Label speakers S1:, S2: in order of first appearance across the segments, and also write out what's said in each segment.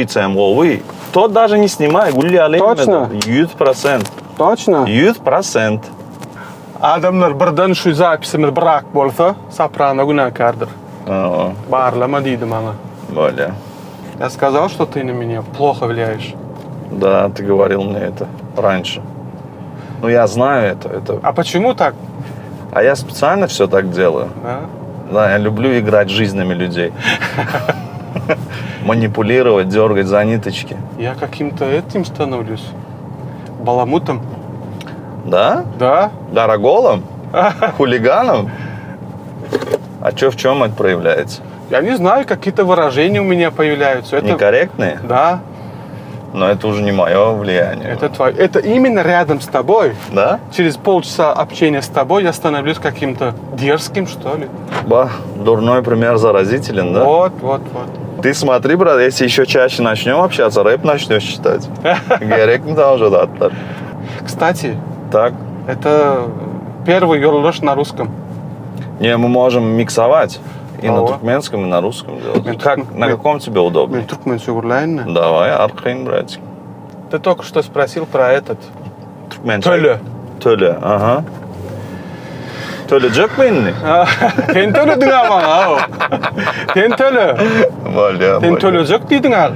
S1: Вы тот даже не снимай, гуляли.
S2: Точно?
S1: 100%.
S2: Точно?
S1: 100%.
S2: Adamlar birdan shu zapisimiz bırak bolsa, soprano günahkardır. Bağırlama deydi bana.
S1: Более.
S2: Я сказал, что ты на меня плохо влияешь.
S1: Да, ты говорил мне это раньше. Ну, я знаю это.
S2: А почему так?
S1: А я специально все так делаю.
S2: Да?
S1: Да, я люблю играть жизнями людей. Манипулировать, дергать за ниточки.
S2: Я каким-то этим становлюсь. Баламутом.
S1: Да?
S2: Да?
S1: Дороголом? Хулиганом? А в чем это проявляется?
S2: Я не знаю, какие-то выражения у меня появляются. Это...
S1: Некорректные?
S2: Да.
S1: Но это уже не мое влияние.
S2: Это именно рядом с тобой.
S1: Да?
S2: Через полчаса общения с тобой я становлюсь каким-то дерзким, что ли.
S1: Ба, дурной пример заразителен, да?
S2: Вот.
S1: Ты смотри, брат, если еще чаще начнем общаться, рэп начнешь читать. Герек тоже, да.
S2: Кстати,
S1: Так.
S2: это первый юрлыш на русском.
S1: Не, мы можем миксовать. И на
S2: Ого.
S1: туркменском, и на русском делать.
S2: Мен
S1: Как,
S2: турк-
S1: на
S2: мен-
S1: каком тебе удобнее?
S2: Мен туркменше урлайын.
S1: Давай, аркин, братик.
S2: Ты только что спросил про этот.
S1: Туркменче.
S2: Төлі.
S1: Төлі, ага. Төлі жоқ менің?
S2: Сен төледің ама. Сен төле.
S1: Более,
S2: Сен төле жоқ дейдің ал.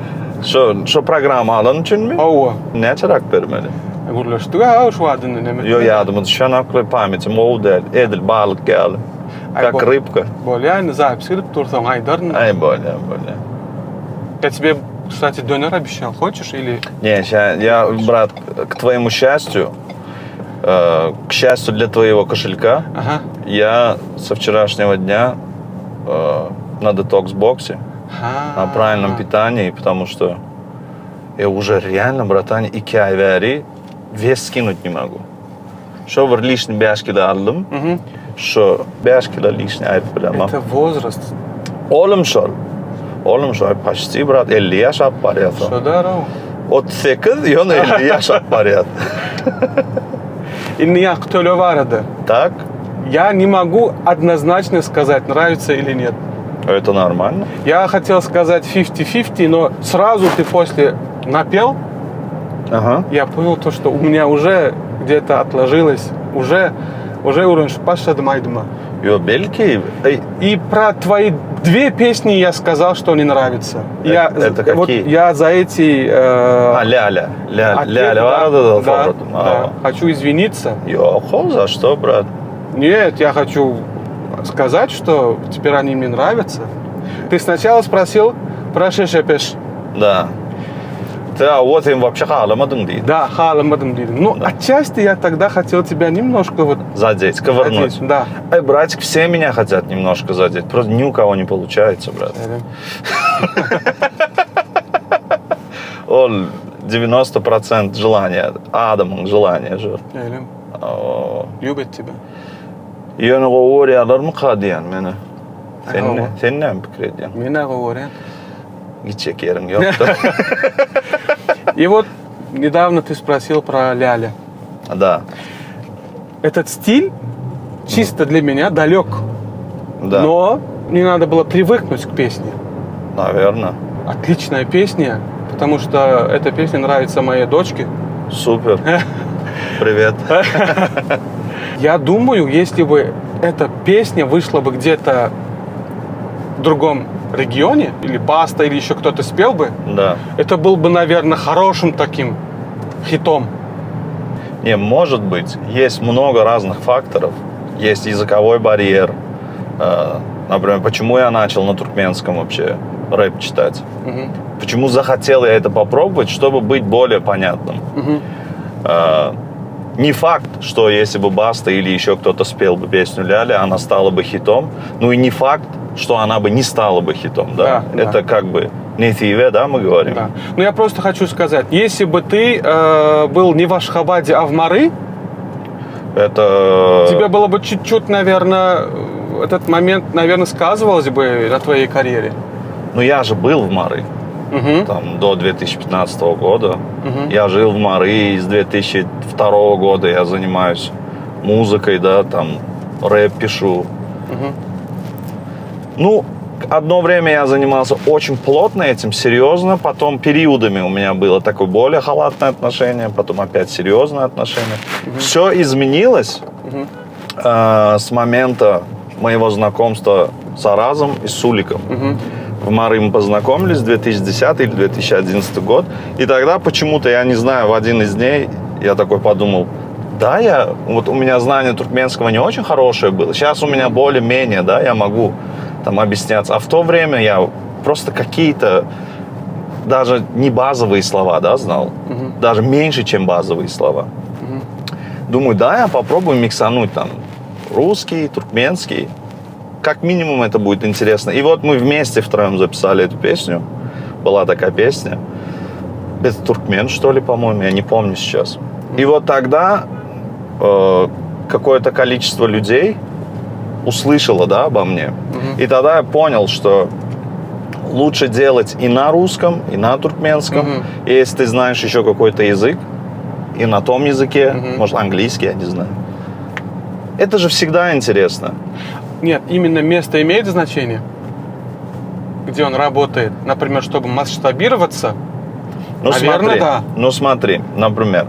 S1: Şu programma alın için mi?
S2: Ау.
S1: Ne çırak vermeli?
S2: Урлаштыга ау шу адын неме.
S1: Yo yadımız şanaklı pamitim oğudel, edil balık geldi. Как рыбка.
S2: Более запись кылып турсаң айдарын.
S1: Ай, более.
S2: Я тебе, кстати, донор обещал. Хочешь или...
S1: Не, я, брат, к твоему счастью, к счастью для твоего кошелька,
S2: Ага.
S1: я со вчерашнего дня на детокс-боксе, на правильном питании, потому что я уже реально, братан, 2 ay beri вес скинуть не могу. Что var лишний 5 kilo aldım, что 5 kilo лишний ayıp bilemem.
S2: Это возраст.
S1: Oğlum şol, почти, брат, 50 yaş var ya.
S2: Шодарау.
S1: 38, и он 50 yaş var ya.
S2: И меня кто-то варады.
S1: Так?
S2: Я не могу однозначно сказать, нравится или нет.
S1: Это нормально.
S2: Я хотел сказать 50-50, но сразу ты после напел,
S1: Ага.
S2: я понял то, что у меня уже где-то отложилось, уже уровень пашады майдыма.
S1: Yo, belki.
S2: И про твои 2 песни я сказал, что не нравится.
S1: Это какие?
S2: Вот я за эти...
S1: Ляля.
S2: ответы,
S1: Ляля vardı da
S2: да,
S1: sordum.
S2: да. Хочу извиниться.
S1: Yok, за что, брат?
S2: Нет, я хочу сказать, что теперь они мне нравятся. Ты сначала спросил про Шешепеш.
S1: Да. Ты вот им вообще халаmadın değil.
S2: Да, халамадым дейді. Ну,
S1: Да.
S2: отчасти я тогда хотел тебя немножко вот...
S1: Задеть, ковырнуть.
S2: задеть, да.
S1: Братик, все меня хотят немножко задеть. Просто ни у кого не получается, брат. Он 90% желания, адамın желания жер.
S2: Öyle. Любят тебя.
S1: Yönü qoğuruyalar mı kadiyen meni?
S2: Ага.
S1: Seninle mi fikir ediyorsun?
S2: Меня говорят.
S1: Gidecek yerin yok da.
S2: И вот недавно ты спросил про Ляля.
S1: Да,
S2: Этот стиль чисто для меня далек.
S1: да,
S2: Но мне надо было привыкнуть к песне.
S1: наверное.
S2: Отличная песня, потому что эта песня нравится моей дочке.
S1: Супер. Привет.
S2: Я думаю, если бы эта песня вышла бы где-то в другом регионе, или Баста, или еще кто-то спел бы,
S1: Да.
S2: это был бы, наверное, хорошим таким хитом.
S1: Не, может быть, есть много разных факторов. Есть языковой барьер. Например, почему я начал на туркменском вообще рэп читать?
S2: Мгм.
S1: Почему захотел я это попробовать, чтобы быть более понятным?
S2: Мгм.
S1: Не факт, что если бы Баста или еще кто-то спел бы песню Ляля, она стала бы хитом. Ну и не факт, что она бы не стала бы хитом. Да?
S2: Да,
S1: Это
S2: да.
S1: как бы нетиве, да, мы говорим?
S2: Да. Но я просто хочу сказать, если бы ты был не в Ашхабаде, а в Мары,
S1: Это...
S2: тебе было бы чуть-чуть, наверное, этот момент, наверное, сказывался бы на твоей карьере.
S1: Ну я же был в Мары.
S2: Мгм.
S1: Там, до 2015 года.
S2: Мгм.
S1: Я жил в Мары, и с 2002 года я занимаюсь музыкой, да, там рэп пишу.
S2: Мгм.
S1: Ну, Одно время я занимался очень плотно этим, серьезно. Потом периодами у меня было такое более халатное отношение, потом опять серьезное отношение. Все изменилось с момента моего знакомства с Аразом и Суликом. В Мары мы познакомились в 2010 или 2011 год. И тогда почему-то, я не знаю, в один из дней я такой подумал, да, вот у меня знание туркменского не очень хорошее было. Сейчас у меня более-менее, да, я могу там объясняться. А в то время я просто какие-то даже не базовые слова, да, знал. Даже меньше, чем базовые слова. Думаю, да, я попробую миксануть там русский, туркменский. Как минимум это будет интересно. И вот мы вместе втроем записали эту песню. Была такая песня. Это туркмен, что ли, по-моему, я не помню сейчас. И вот тогда какое-то количество людей услышало, да, обо мне. И тогда я понял, что лучше делать и на русском, и на туркменском. И если ты знаешь еще какой-то язык, и на том языке, может, английский, я не знаю. Это же всегда интересно.
S2: Нет, именно место имеет значение, где он работает. Например, чтобы масштабироваться,
S1: Ну,
S2: наверное,
S1: смотри,
S2: да.
S1: Ну смотри, например,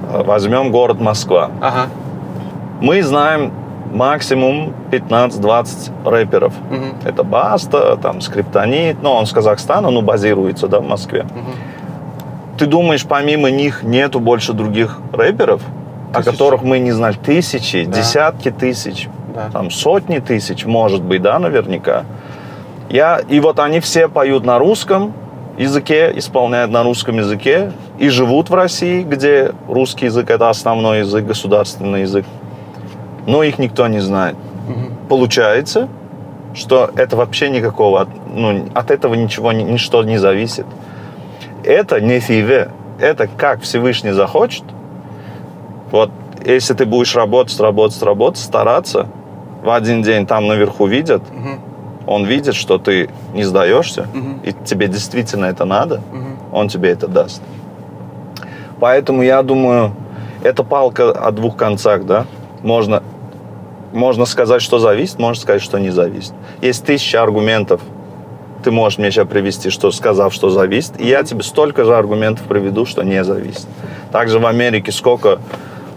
S1: возьмем город Москва.
S2: Ага.
S1: Мы знаем максимум 15-20 рэперов. Это Баста, там, Скриптонит, но он с Казахстана, но базируется, да, в Москве. Ты думаешь, помимо них нету больше других рэперов, о которых мы не знали? Тысячи, десятки тысяч, там, сотни тысяч, может быть, да, наверняка. И вот они все поют на русском языке, исполняют на русском языке и живут в России, где русский язык – это основной язык, государственный язык. Но их никто не знает. Получается, что это вообще никакого, от этого ничто не зависит. Это не фиве, это как Всевышний захочет. Вот если ты будешь работать, стараться, в один день там наверху видят, он видит, что ты не сдаешься, и тебе действительно это надо, он тебе это даст. Поэтому я думаю, это палка о двух концах, да. Можно сказать, что зависит, можно сказать, что не зависит. Есть 1000 аргументов. Ты можешь мне сейчас привести, сказав, что зависит, и я тебе столько же аргументов приведу, что не зависит. Также в Америке сколько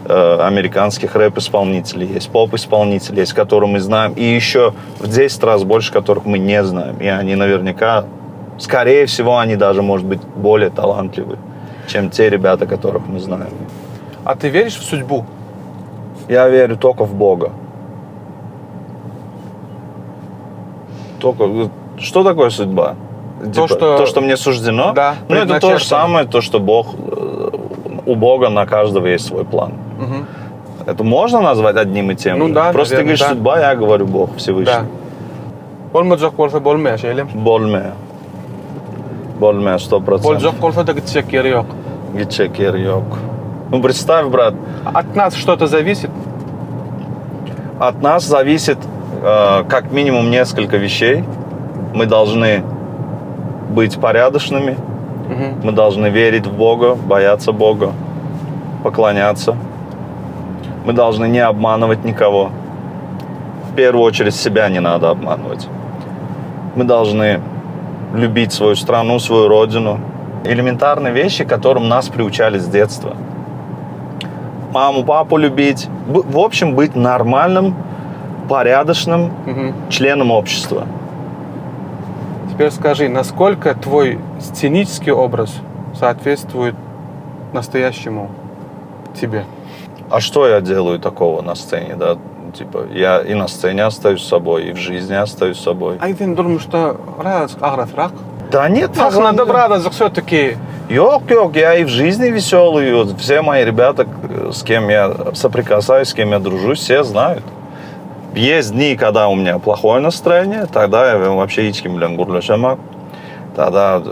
S1: американских рэп-исполнителей есть, поп-исполнителей есть, которые мы знаем, и еще в 10 раз больше, которых мы не знаем. И они наверняка, скорее всего, они даже, может быть, более талантливы, чем те ребята, которых мы знаем.
S2: А ты веришь в судьбу?
S1: Я верю только в Бога. Что такое судьба? То, что мне суждено?
S2: Да,
S1: это то же самое, то, что у Бога на каждого есть свой план. Это можно назвать одним и тем же?
S2: Да,
S1: просто
S2: наверное,
S1: ты говоришь судьба, я говорю Бог, Всевышний.
S2: Да. Болмажак болса болмая şeylem.
S1: Болмая 100%.
S2: Болжак болса да gidecek yeri yok.
S1: Gidecek yeri yok. Представь, брат.
S2: От нас что-то зависит?
S1: От нас зависит как минимум несколько вещей. Мы должны быть порядочными. Мы должны верить в Бога, бояться Бога, поклоняться. Мы должны не обманывать никого. В первую очередь себя не надо обманывать. Мы должны любить свою страну, свою родину. Элементарные вещи, к которым нас приучали с детства. Маму, папу любить. В общем, быть нормальным, порядочным членом общества.
S2: Теперь скажи, насколько твой сценический образ соответствует настоящему тебе?
S1: А что я делаю такого на сцене, да? Типа, я и на сцене остаюсь собой, и в жизни остаюсь собой.
S2: Айдин durmuşta biraz ağrıtırak.
S1: Да нет,
S2: Aslında добрадозок все-таки.
S1: Yok, я и в жизни веселый. Вот все мои ребята, с кем я соприкасаюсь, с кем я дружу, все знают. Есть дни, когда у меня плохое настроение, тогда я вообще ичким белән гурлашамак. Тогда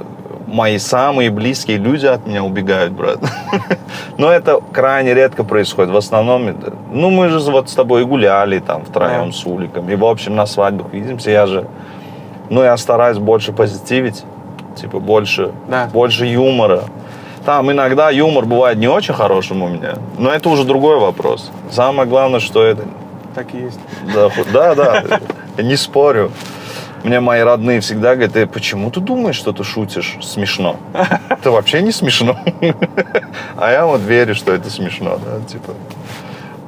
S1: мои самые близкие люди от меня убегают, брат. Но это крайне редко происходит. В основном, мы же вот с тобой гуляли там втроем с Уликом. И, в общем, на свадьбах видимся. Я стараюсь больше позитивить, типа больше юмора. Там иногда юмор бывает не очень хорошим у меня, но это уже другой вопрос. Самое главное, что это...
S2: Так и есть.
S1: Да, я не спорю. Мне мои родные всегда говорят: почему ты думаешь, что ты шутишь смешно? Это вообще не смешно. А я вот верю, что это смешно, да, типа,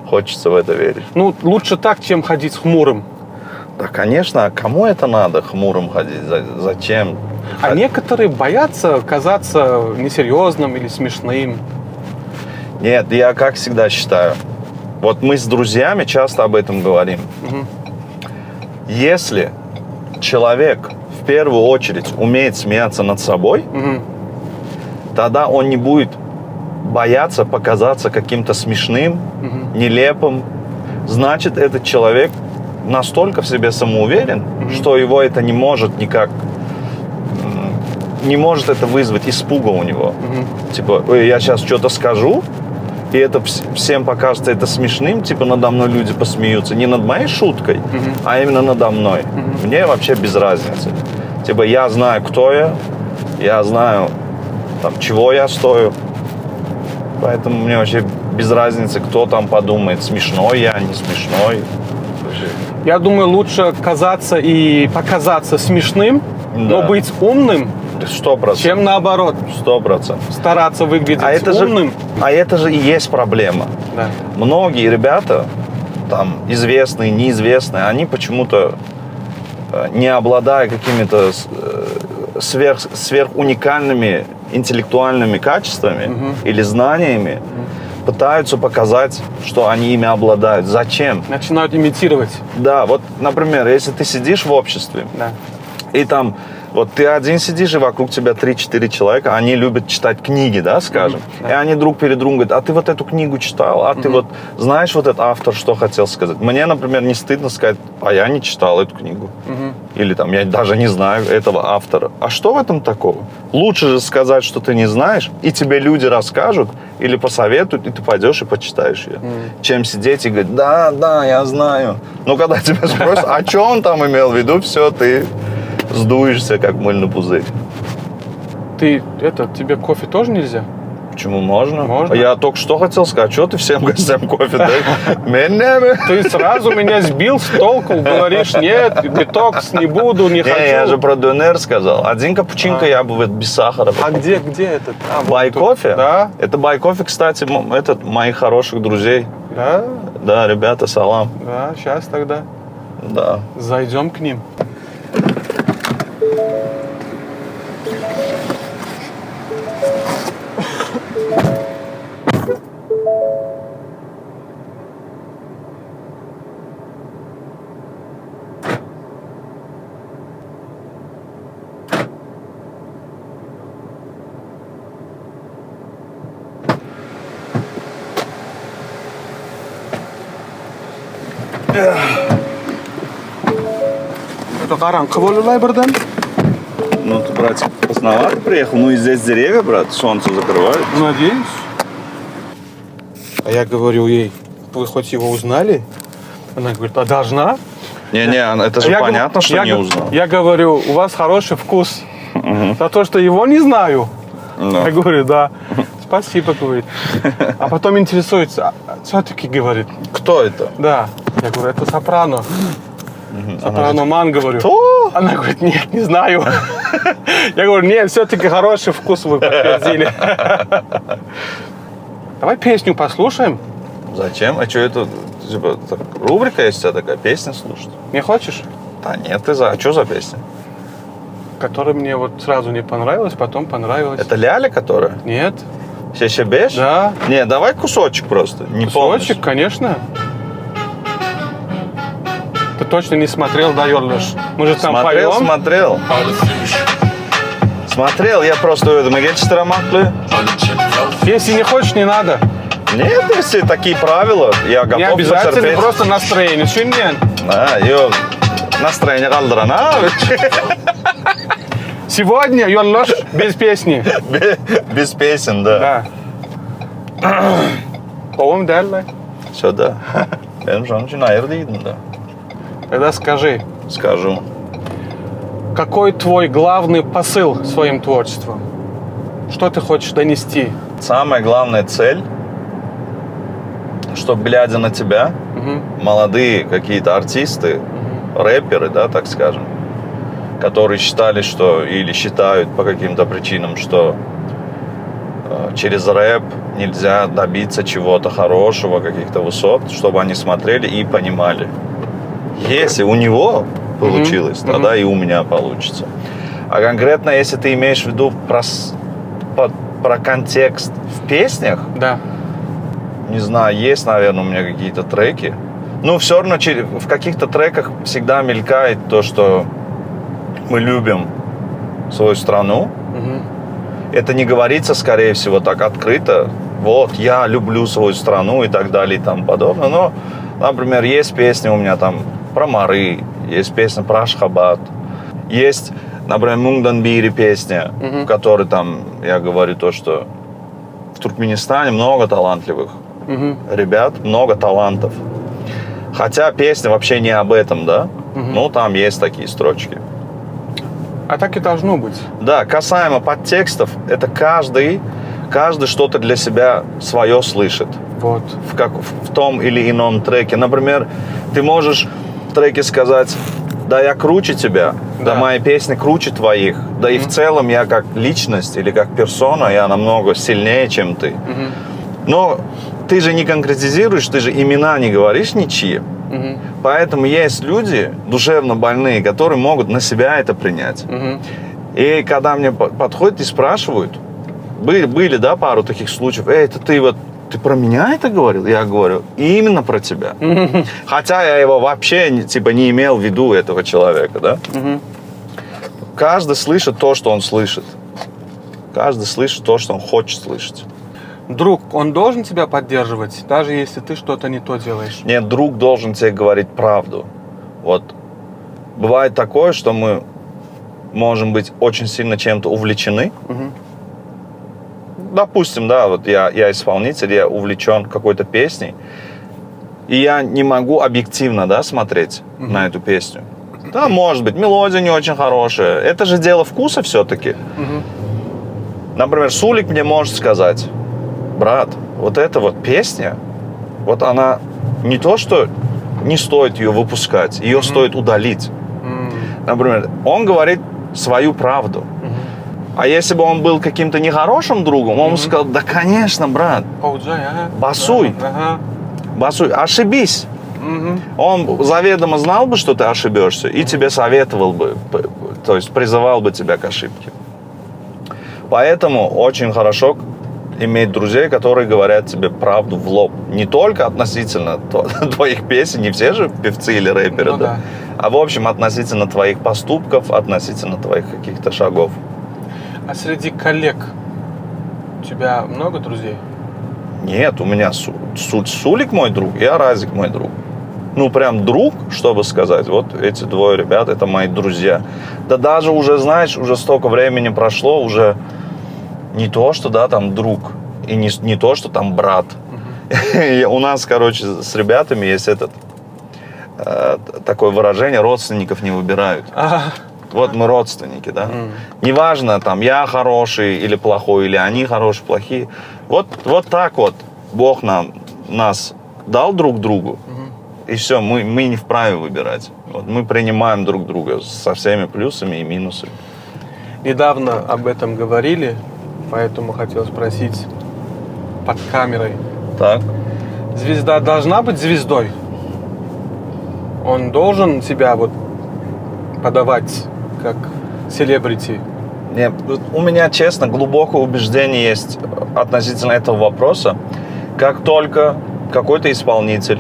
S1: хочется в это верить.
S2: Ну, лучше так, чем ходить с хмурым.
S1: Да, конечно, а кому это надо, хмурым ходить? Зачем?
S2: А некоторые боятся казаться несерьезным или смешным.
S1: Нет, я как всегда считаю. Вот мы с друзьями часто об этом говорим. Если человек в первую очередь умеет смеяться над собой, тогда он не будет бояться показаться каким-то смешным, нелепым. Значит, этот человек настолько в себе самоуверен, что его это не может никак, не может это вызвать испуга у него. Типа, я сейчас что-то скажу, и это всем покажется это смешным, типа надо мной люди посмеются. Не над моей шуткой, а именно надо мной. Мне вообще без разницы. Типа я знаю, кто я знаю, там, чего я стою. Поэтому мне вообще без разницы, кто там подумает, смешной я, не смешной.
S2: Я думаю, лучше казаться и показаться смешным, но быть умным,
S1: 100%.
S2: чем наоборот.
S1: 100%.
S2: Стараться выглядеть умным.
S1: А это же и есть проблема.
S2: Да.
S1: Многие ребята, там, известные, неизвестные, они почему-то, не обладая какими-то сверхуникальными интеллектуальными качествами или знаниями, пытаются показать, что они ими обладают. Зачем?
S2: Начинают имитировать.
S1: Да, вот, например, если ты сидишь в обществе, и там, вот ты один сидишь, и вокруг тебя 3-4 человека, они любят читать книги, да, скажем, и они друг перед другом говорят: а ты вот эту книгу читал, а ты вот знаешь, вот этот автор что хотел сказать? Мне, например, не стыдно сказать: а я не читал эту книгу. Или там, я даже не знаю этого автора. А что в этом такого? Лучше же сказать, что ты не знаешь, и тебе люди расскажут или посоветуют, и ты пойдешь и почитаешь ее, чем сидеть и говорить: да, я знаю. Но когда тебя спросят, а что он там имел в виду, все, ты сдуешься, как мыльный пузырь.
S2: Тебе кофе тоже нельзя?
S1: Почему можно?
S2: Можно.
S1: Я только что хотел сказать: что ты всем гостям кофе даешь?
S2: Ты сразу меня сбил с толку, говоришь: нет, детокс не буду, не хочу.
S1: Я же про ДНР сказал. Один капучинко я бы без сахара.
S2: А где этот?
S1: Бай кофе?
S2: Да.
S1: Это Бай кофе, кстати, моих хороших друзей.
S2: Да?
S1: Да, ребята, салам.
S2: Да, сейчас тогда.
S1: Да.
S2: Зайдем к ним. Қараңғы болулай бірден.
S1: Ну, ты, братик, поздновато приехал. Ну, и здесь деревья, брат, солнце закрывает.
S2: Надеюсь. А я говорю ей: вы хоть его узнали? Она говорит: а должна?
S1: Не, это же понятно, что не узнал.
S2: Я говорю: у вас хороший вкус. За то, что его не знаю. Я говорю: да. Спасибо, говорит. А потом интересуется: все-таки, говорит.
S1: Кто это?
S2: Да. Я говорю: это сопрано. Сопрано Ман, говорю.
S1: Кто?
S2: Она говорит: нет, не знаю. Я говорю: нет, все-таки хороший вкус вы подтвердили. Давай песню послушаем.
S1: Зачем? А что это? Типа, рубрика есть у тебя такая, песня слушать?
S2: Не хочешь?
S1: Да нет, а что за песня?
S2: Которая мне вот сразу не понравилась, потом понравилась.
S1: Это Ляля, которая?
S2: Нет.
S1: Щебеш?
S2: Да.
S1: Не, давай кусочек просто. Не
S2: Кусочек,
S1: полностью.
S2: конечно. Ты точно не смотрел, да, Йорлыш? Мы же там поем.
S1: Смотрел, я просто мы гечтерамаклы.
S2: Если не хочешь, не надо.
S1: Нет, если такие правила, я готов
S2: Не обязательно,
S1: потерпеть.
S2: просто настроение. Сегодня.
S1: Настроение калдырана.
S2: Сегодня Йорлыш без песни.
S1: Без песен, да.
S2: Да. По-моему, дальше.
S1: Все, да. Benim şu an için hayır değildin de.
S2: Тогда скажи,
S1: Скажу.
S2: какой твой главный посыл своим творчеством? Что ты хочешь донести?
S1: Самая главная цель, что, глядя на тебя, молодые какие-то артисты, рэперы, да, так скажем, которые считали, что или считают по каким-то причинам, что через рэп нельзя добиться чего-то хорошего, каких-то высот, чтобы они смотрели и понимали. Если у него получилось, тогда и у меня получится. А конкретно, если ты имеешь в виду про контекст в песнях,
S2: Да.
S1: не знаю, есть, наверное, у меня какие-то треки. Но все равно в каких-то треках всегда мелькает то, что мы любим свою страну. Это не говорится, скорее всего, так открыто. Вот, я люблю свою страну и так далее и тому подобное. Но, например, есть песни у меня там про Мары, есть песня про Ашхабад, есть, например, Мунгданбири песня, в которой там я говорю то, что в Туркменистане много талантливых ребят, много талантов. Хотя песня вообще не об этом, да? Ну, там есть такие строчки.
S2: А так и должно быть.
S1: Да, касаемо подтекстов, это каждый что-то для себя свое слышит.
S2: Вот.
S1: В том или ином треке. Например, ты можешь в треке сказать: да, я круче тебя, да, мои песни круче твоих, да и в целом я как личность или как персона, я намного сильнее, чем ты. Но ты же не конкретизируешь, ты же имена не говоришь ничьи. Поэтому есть люди душевно больные, которые могут на себя это принять. И когда мне подходят и спрашивают, были, да, пару таких случаев: это ты про меня это говорил? Я говорю: именно про тебя. Хотя я его вообще не имел в виду, этого человека, да? Каждый слышит то, что он слышит. Каждый слышит то, что он хочет слышать.
S2: Друг, он должен тебя поддерживать, даже если ты что-то не то делаешь?
S1: Нет, друг должен тебе говорить правду. Вот. Бывает такое, что мы можем быть очень сильно чем-то увлечены. Допустим, да, вот я исполнитель, я увлечен какой-то песней, и я не могу объективно, да, смотреть на эту песню. Да, может быть, мелодия не очень хорошая. Это же дело вкуса все-таки. Например, Сулик мне может сказать: брат, вот эта вот песня, вот она не то, что не стоит ее выпускать, ее стоит удалить. Например, он говорит свою правду. А если бы он был каким-то нехорошим другом, он бы сказал: да, конечно, брат, басуй, басуй, ошибись. Он заведомо знал бы, что ты ошибешься, и тебе советовал бы, то есть призывал бы тебя к ошибке. Поэтому очень хорошо иметь друзей, которые говорят тебе правду в лоб. Не только относительно твоих песен, не все же певцы или рэперы, да? А в общем относительно твоих поступков, относительно твоих каких-то шагов.
S2: А среди коллег у тебя много друзей?
S1: Нет, у меня Сулик мой друг, и Аразик мой друг. Ну, прям друг, чтобы сказать, вот эти двое ребят, это мои друзья. Да даже уже, знаешь, уже столько времени прошло, уже не то, что, да, там друг, и не то, что там брат. У нас, короче, с ребятами есть такое выражение: родственников не выбирают. Вот мы родственники, да. Неважно, там, я хороший или плохой, или они хорошие, плохие. Вот так вот Бог нас дал друг другу, и все, мы не вправе выбирать. Вот мы принимаем друг друга со всеми плюсами и минусами.
S2: Недавно об этом говорили, поэтому хотел спросить под камерой.
S1: Так.
S2: Звезда должна быть звездой? Он должен себя вот подавать как селебрити?
S1: Нет, у меня, честно, глубокое убеждение есть относительно этого вопроса. Как только какой-то исполнитель,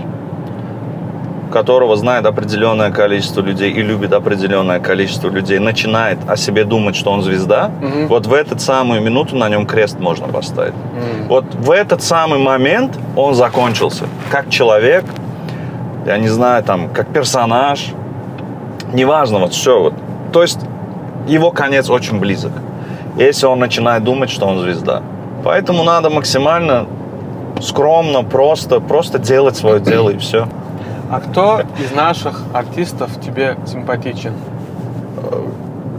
S1: которого знает определенное количество людей и любит определенное количество людей, начинает о себе думать, что он звезда, вот в эту самую минуту на нем крест можно поставить. Вот в этот самый момент он закончился. Как человек, я не знаю, там, как персонаж, неважно, вот все. Вот. То есть его конец очень близок, если он начинает думать, что он звезда. Поэтому надо максимально скромно, просто делать свое дело, и все.
S2: А кто из наших артистов тебе симпатичен?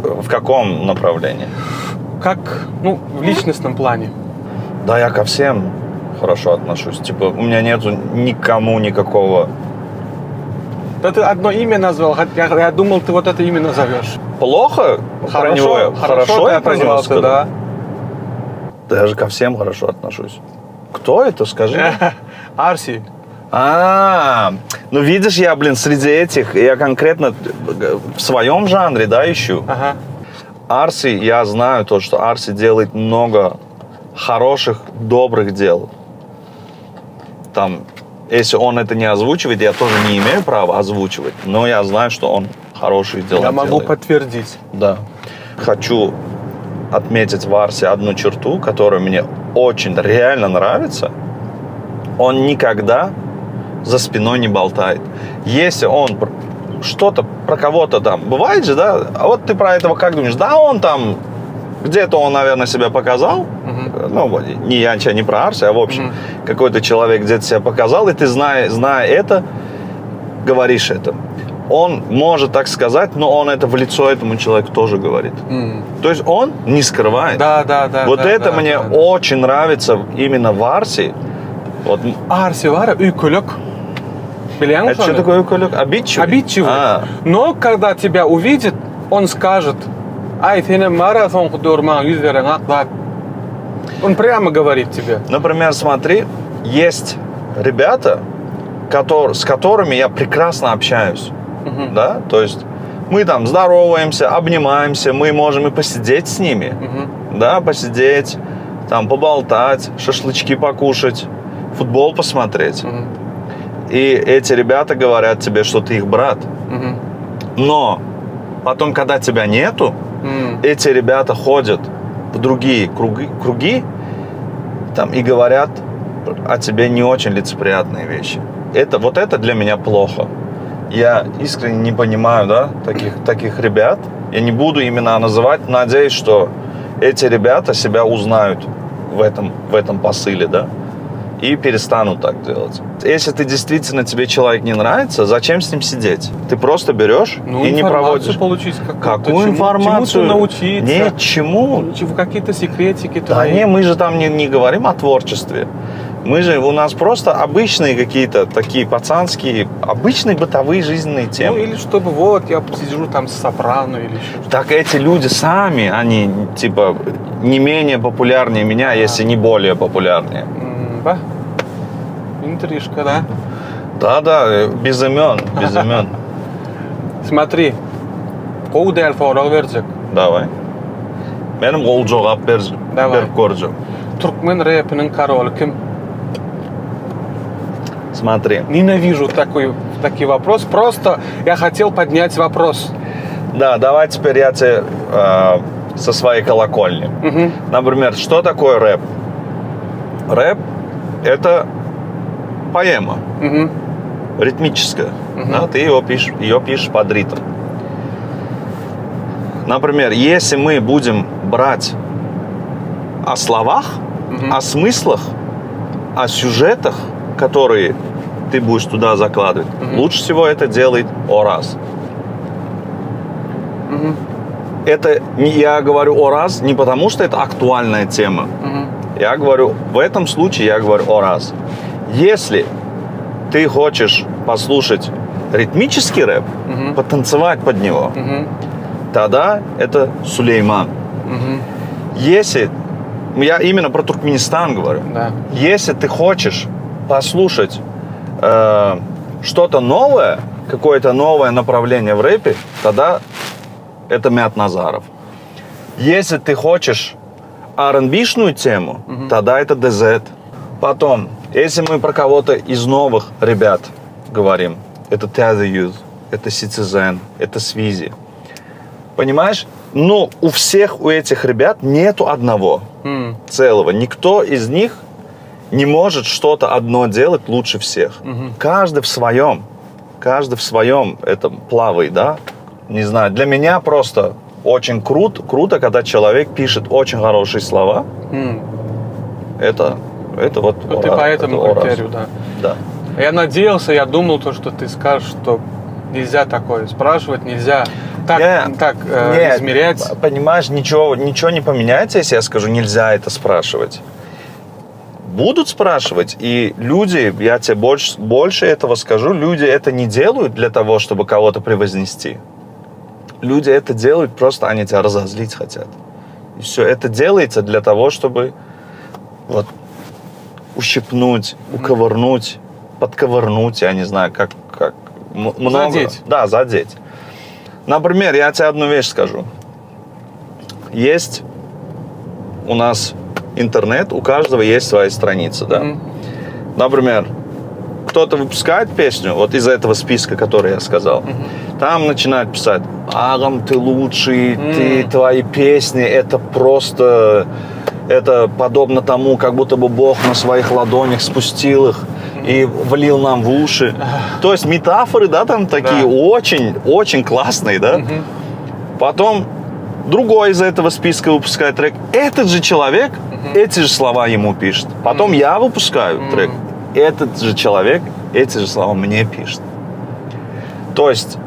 S1: В каком направлении?
S2: Как, в личностном плане?
S1: Да, я ко всем хорошо отношусь. Типа, у меня нету никому никакого...
S2: Да ты одно имя назвал, я думал, ты вот это имя назовешь.
S1: плохо про него? Хорошо я про него сказал?
S2: да.
S1: Я же ко всем хорошо отношусь. Кто это, скажи?
S2: Арси.
S1: Ну видишь, я, среди этих, я конкретно в своем жанре, да, ищу.
S2: Ага.
S1: Арси, я знаю то, что Арси делает много хороших, добрых дел. Там, если он это не озвучивает, я тоже не имею права озвучивать, но я знаю, что он хорошие дела делает.
S2: Я могу подтвердить.
S1: Да. Хочу отметить в Арсе одну черту, которая мне очень реально нравится. Он никогда за спиной не болтает. Если он что-то про кого-то там, бывает же, да, а вот ты про этого как думаешь? Да, он там, где-то он, наверное, себя показал. Ну, не я не про Арси, а в общем, какой-то человек где-то себя показал, и ты, зная это, говоришь это. Он может так сказать, но он это в лицо этому человеку тоже говорит. То есть он не скрывает.
S2: Да.
S1: Вот это мне очень нравится именно в Арси. Вот.
S2: Арси var ükülük. Biliyor
S1: Это что такое уколек? Обидчивый?
S2: Обидчивый. Но когда тебя увидит, он скажет: ай, senin марафон durman 100 verin aklat. Он прямо говорит тебе.
S1: Например, смотри, есть ребята, с которыми я прекрасно общаюсь. Да? То есть мы там здороваемся, обнимаемся, мы можем и посидеть с ними. Да, посидеть, там поболтать, шашлычки покушать, футбол посмотреть. И эти ребята говорят тебе, что ты их брат. Но потом, когда тебя нету, эти ребята ходят в другие круги там, и говорят о тебе не очень лицеприятные вещи. Вот это для меня плохо. Я искренне не понимаю, да, таких ребят. Я не буду имена называть. Надеюсь, что эти ребята себя узнают в этом посыле, да, и перестанут так делать. Если тебе человек не нравится, зачем с ним сидеть? Ты просто берешь и не проводишь.
S2: Получить
S1: какую информацию?
S2: Чему-то научиться.
S1: Нет, чему?
S2: Какие-то секретики
S1: Да
S2: твои.
S1: не, мы же там не говорим о творчестве. У нас просто обычные какие-то такие пацанские, обычные бытовые жизненные темы.
S2: Ну или чтобы я сижу там с Сопрано или еще.
S1: Так эти люди сами, они типа не менее популярнее меня, если не более популярнее.
S2: Да? Интрижка, да?
S1: Да, без имен.
S2: Смотри. Коудер форал верджек.
S1: Давай. Benim qol cevap
S2: Давай.
S1: göreceğim.
S2: Туркмен рэпінің король кім?
S1: Смотри.
S2: Ненавижу такой вопрос. Просто я хотел поднять вопрос.
S1: Да, давай теперь я тебе со своей колокольни. Например, что такое рэп? Рэп – это поэма, ритмическая. Да, ты ее пишешь под ритм. Например, если мы будем брать о словах, о смыслах, о сюжетах, которые ты будешь туда закладывать, лучше всего это делает Oraz. Это я говорю Oraz не потому, что это актуальная тема. Я говорю, в этом случае я говорю Oraz. Если ты хочешь послушать ритмический рэп, потанцевать под него, тогда это Сулейман. Если, я именно про Туркменистан говорю, если ты хочешь послушать что-то новое, какое-то новое направление в рэпе, тогда это Мят Назаров. Если ты хочешь R&B-шную тему, тогда это DZ. Потом, если мы про кого-то из новых ребят говорим, это Tether Youth, это Citizen, это Свизи. Понимаешь? Но у этих ребят нету одного целого. Никто из них не может что-то одно делать лучше всех. Каждый в своем этом плавает, да? Не знаю, для меня просто очень круто, когда человек пишет очень хорошие слова. Это вот
S2: ты по этому критерию, да.
S1: Да.
S2: Я надеялся, я думал, что ты скажешь, что нельзя такое спрашивать, нельзя измерять.
S1: Понимаешь, ничего не поменяется, если я скажу, нельзя это спрашивать. Будут спрашивать, и люди, я тебе больше этого скажу, люди это не делают для того, чтобы кого-то превознести. люди это делают, просто они тебя разозлить хотят. И все, это делается для того, чтобы вот ущипнуть, уковырнуть, подковырнуть, я не знаю, как много.
S2: Задеть.
S1: Да, задеть. Например, я тебе одну вещь скажу. Есть у нас интернет, у каждого есть своя страница, да? Например, кто-то выпускает песню, вот из этого списка, который я сказал, там начинают писать: Агам, ты лучший, твои песни, это просто, это подобно тому, как будто бы Бог на своих ладонях спустил их и влил нам в уши. То есть метафоры, да, там такие очень классные, да? Потом другой из этого списка выпускает трек. Этот же человек эти же слова ему пишет. Потом я выпускаю трек. Этот же человек эти же слова мне пишет. То есть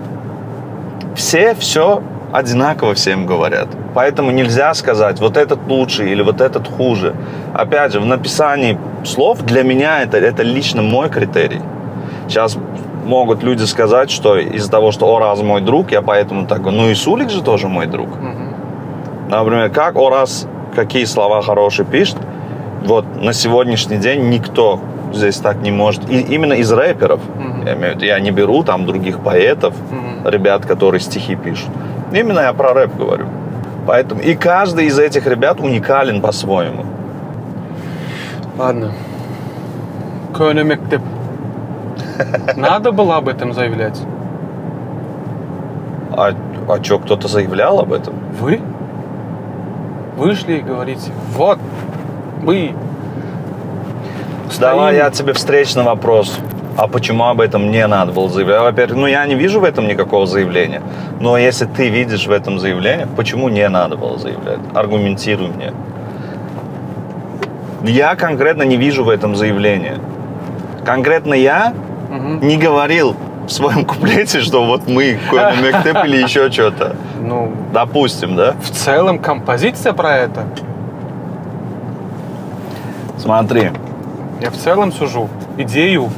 S1: все одинаково всем говорят. Поэтому нельзя сказать, вот этот лучше или вот этот хуже. Опять же, в написании слов для меня это лично мой критерий. Сейчас могут люди сказать, что из-за того, что Ораз мой друг, я поэтому так говорю. Ну и Сулик же тоже мой друг. Например, как Ораз какие слова хорошие пишет, вот на сегодняшний день никто здесь так не может. И именно из рэперов. Я имею в виду, я не беру там других поэтов, ребят, которые стихи пишут. Именно я про рэп говорю. Поэтому и каждый из этих ребят уникален по-своему.
S2: Ладно. Көне мектеп. Надо было об этом заявлять?
S1: А что, кто-то заявлял об этом?
S2: Вы? Вышли и говорите: вот, мы
S1: Давай
S2: стоим.
S1: я тебе встречный вопрос. А почему об этом не надо было заявлять? Во-первых, я не вижу в этом никакого заявления. Но если ты видишь в этом заявление, почему не надо было заявлять? Аргументируй мне. Я конкретно не вижу в этом заявления. Конкретно я не говорил в своем куплете, что вот мы Көне мектеп или еще что-то.
S2: Ну,
S1: допустим, да?
S2: в целом композиция про это.
S1: Смотри.
S2: Я в целом сужу идею.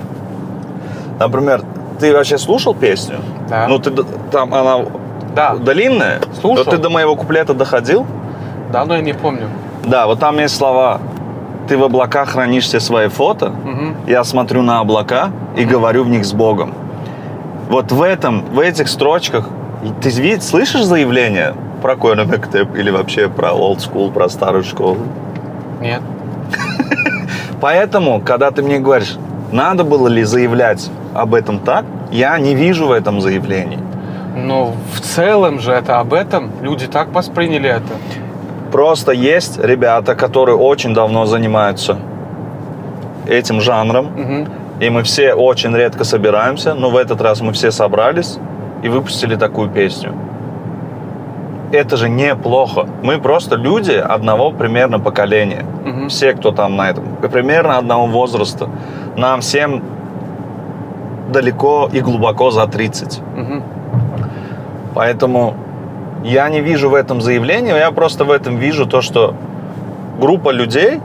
S1: Например, ты вообще слушал песню?
S2: Да.
S1: Ну, ты там она длинная?
S2: Слушал.
S1: Но ты до моего куплета доходил?
S2: Да, но я не помню.
S1: Да, вот там есть слова. Ты в облаках хранишь все свои фото. Я смотрю на облака и говорю в них с Богом. Вот в этих строчках ты слышишь заявление про Көне мектеп или вообще про old school, про старую школу?
S2: Нет.
S1: Поэтому, когда ты мне говоришь, надо было ли заявлять об этом так, я не вижу в этом заявлении.
S2: Но в целом же это об этом. Люди так восприняли это.
S1: Просто есть ребята, которые очень давно занимаются этим жанром. И мы все очень редко собираемся, но в этот раз мы все собрались и выпустили такую песню. Это же неплохо. Мы просто люди одного примерно поколения. Все, кто там на этом, примерно одного возраста. Нам всем далеко и глубоко за 30. Поэтому я не вижу в этом заявлении, я просто в этом вижу то, что группа людей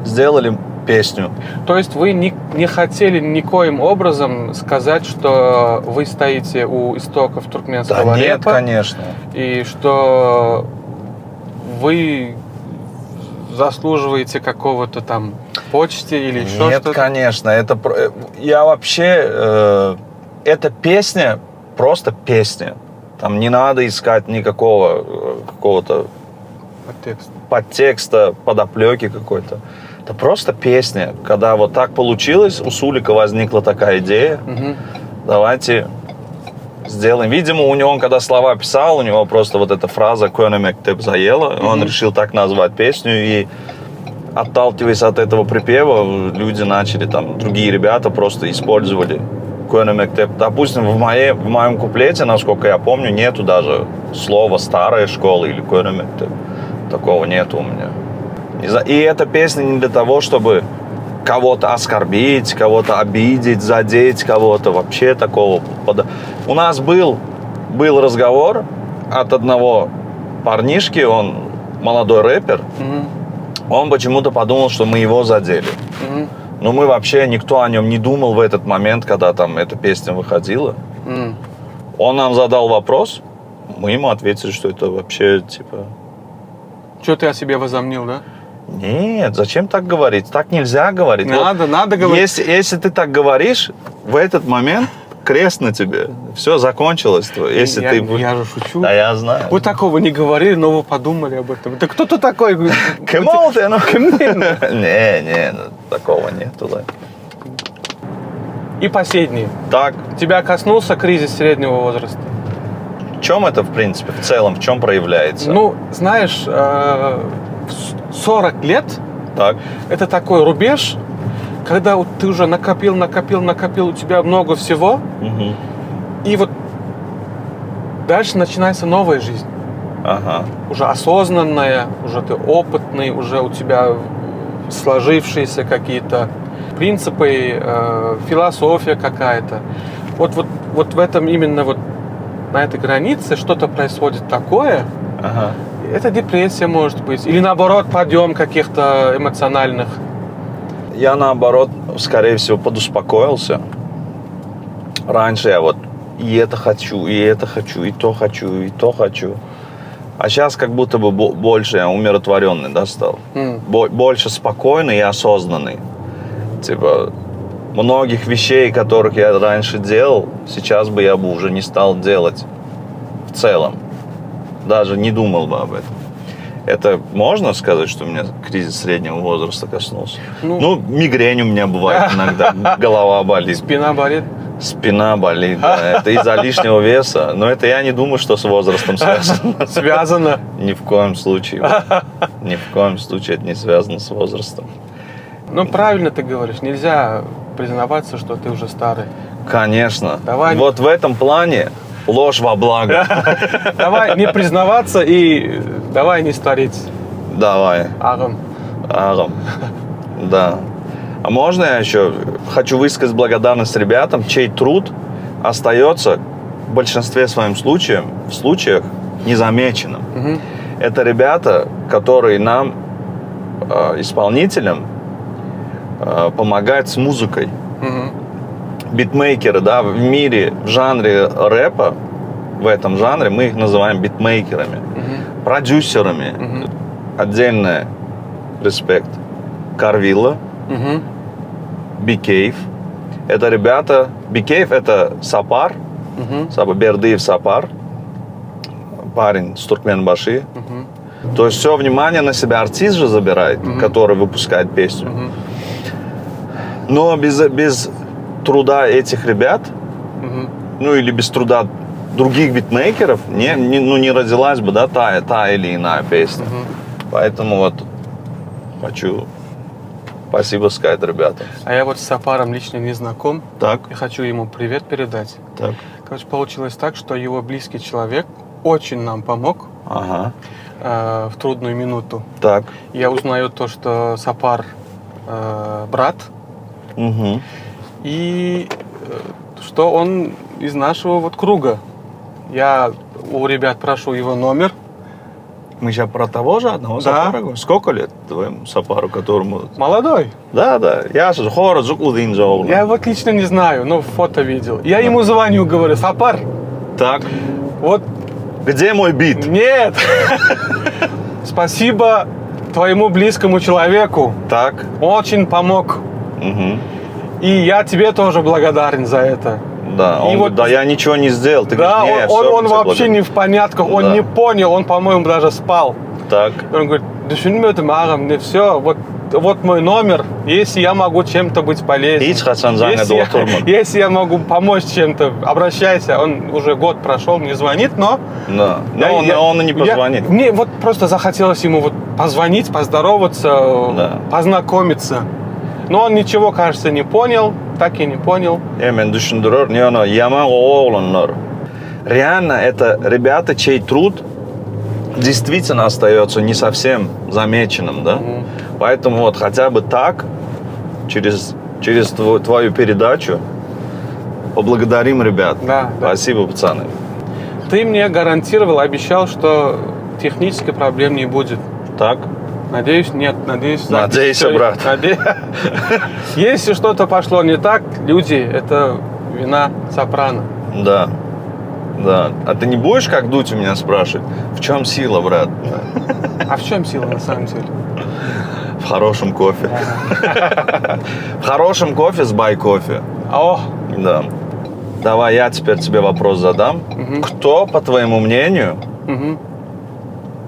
S1: сделали песню.
S2: То есть вы не хотели никоим образом сказать, что вы стоите у истоков туркменского
S1: рэпа? Нет, конечно.
S2: И что вы заслуживаете какого-то там почести или еще что-то?
S1: Нет, конечно. Я вообще... эта песня просто песня. Там не надо искать никакого какого-то подтекста, подоплеки какой-то. Это просто песня. Когда вот так получилось, у Сулика возникла такая идея. Давайте сделаем. Видимо, у него, он когда слова писал, у него просто вот эта фраза «Көне мектеп» заела. Он решил так назвать песню. И отталкиваясь от этого припева, люди начали, там, другие ребята просто использовали Көне мектеп. Допустим, в моем куплете, насколько я помню, нету даже слова «старая школа» или Көне мектеп. Такого нету у меня. И эта песня не для того, чтобы кого-то оскорбить, кого-то обидеть, задеть кого-то. Вообще такого. У нас был разговор от одного парнишки, он молодой рэпер. Он почему-то подумал, что мы его задели. Но мы вообще, никто о нем не думал в этот момент, когда там эта песня выходила. Он нам задал вопрос, мы ему ответили, что это вообще, типа...
S2: Что ты о себе возомнил, да?
S1: Нет, зачем так говорить? Так нельзя говорить.
S2: Надо говорить.
S1: Если ты так говоришь, в этот момент крест на тебе. Все закончилось. Если
S2: Я же шучу.
S1: Да, я знаю.
S2: Вы такого не говорили, но вы подумали об этом. Да кто-то такой...
S1: Кемол ты, ну? Не, такого нету, да.
S2: И последний.
S1: Так,
S2: Тебя коснулся кризис среднего возраста?
S1: в чем это, в принципе, в целом, в чем проявляется?
S2: Ну, знаешь, 40 лет
S1: Так,
S2: это такой рубеж, когда вот ты уже накопил, у тебя много всего,
S1: угу.
S2: и вот дальше начинается новая жизнь.
S1: Ага,
S2: Уже осознанная, уже ты опытный, уже у тебя сложившиеся какие-то принципы, философия какая-то. Вот в этом именно вот на этой границе что-то происходит такое.
S1: ага.
S2: Это депрессия может быть. Или наоборот подъем каких-то эмоциональных.
S1: Я, наоборот, скорее всего, подуспокоился. Раньше я вот и это хочу, и это хочу, и то хочу, и то хочу. А сейчас как будто бы больше я умиротворенный, да, стал. Больше спокойный и осознанный. Типа, многих вещей, которых я раньше делал, сейчас бы я уже не стал делать в целом. Даже не думал бы об этом. Это можно сказать, что у меня кризис среднего возраста коснулся? Ну, мигрень у меня бывает иногда, голова болит.
S2: Спина болит.
S1: Спина болит, да. Это из-за лишнего веса. Но это я не думаю, что с возрастом связано.
S2: Связано.
S1: Ни в коем случае. Ни в коем случае это не связано с возрастом.
S2: Ну, правильно ты говоришь. Нельзя признаваться, что ты уже старый.
S1: Конечно.
S2: Давай.
S1: Вот в этом плане ложь во благо.
S2: Давай не признаваться и давай не стареть.
S1: Давай.
S2: Агам.
S1: Да. А можно я еще хочу высказать благодарность ребятам, чей труд остается в большинстве своих случаях незамеченным.
S2: Угу.
S1: Это ребята, которые нам, исполнителям, помогают с музыкой.
S2: Угу.
S1: Битмейкеры, да, в мире, в жанре рэпа, в этом жанре мы их называем битмейкерами, продюсерами. Отдельный респект. Карвилла, Бикейв. Это ребята, Бикейв это Сапар, Бердыев Сапар, парень с Туркменбаши. То есть все внимание на себя артист же забирает, который выпускает песню. Но без труда этих ребят, ну или без труда других битмейкеров, не родилась бы, да, та или иная песня. Поэтому вот хочу спасибо сказать ребятам.
S2: А я вот с Сапаром лично не знаком.
S1: Так.
S2: Я хочу ему привет передать.
S1: Так.
S2: Короче, получилось так, что его близкий человек очень нам помог в трудную минуту.
S1: Так.
S2: Я узнаю то, что Сапар брат. И что он из нашего вот круга. Я у ребят прошу его номер.
S1: Мы сейчас про того же одного Сапара говорим? Сколько лет твоему Сапару, которому...
S2: Молодой.
S1: Да. Я же хород зукудин зоула.
S2: Я его лично не знаю, но фото видел. Я ему звоню, говорю: Сапар.
S1: Так.
S2: Вот.
S1: Где мой бит?
S2: Нет. Спасибо твоему близкому человеку.
S1: Так.
S2: Очень помог. И я тебе тоже благодарен за это.
S1: Да, он говорит, да я ничего не сделал. Ты
S2: да,
S1: говоришь,
S2: он вообще не в понятках, он не понял, он, по-моему, даже спал.
S1: Так.
S2: Он говорит: düşünmedim ağam, не все, вот мой номер, если я могу чем-то быть полезен. Если я могу помочь чем-то, обращайся. Он уже год прошел, не звонит, но...
S1: Да, но он и не позвонит.
S2: Мне вот просто захотелось ему вот позвонить, поздороваться, познакомиться. Но он ничего, кажется, не понял, так и не понял. Реально,
S1: это ребята, чей труд действительно остается не совсем замеченным, да? Поэтому вот хотя бы так, через твою передачу, поблагодарим ребят.
S2: Да.
S1: Спасибо, пацаны.
S2: Ты мне гарантировал, обещал, что технических проблем не будет.
S1: Так.
S2: Надеюсь, нет.
S1: Надеюсь, брат.
S2: Если что-то пошло не так, люди, это вина Сопрано.
S1: Да. Да. А ты не будешь, как Дудь у меня спрашивать, в чем сила, брат?
S2: А в чем сила на самом деле?
S1: В хорошем кофе. В хорошем кофе с бай-кофе.
S2: О,
S1: Да. Давай я теперь тебе вопрос задам. Кто, по твоему мнению,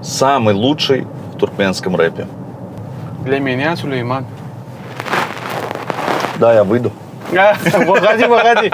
S1: самый лучший в туркменском рэпе?
S2: для меня Сулейман.
S1: Да, я выйду.
S2: Выходи.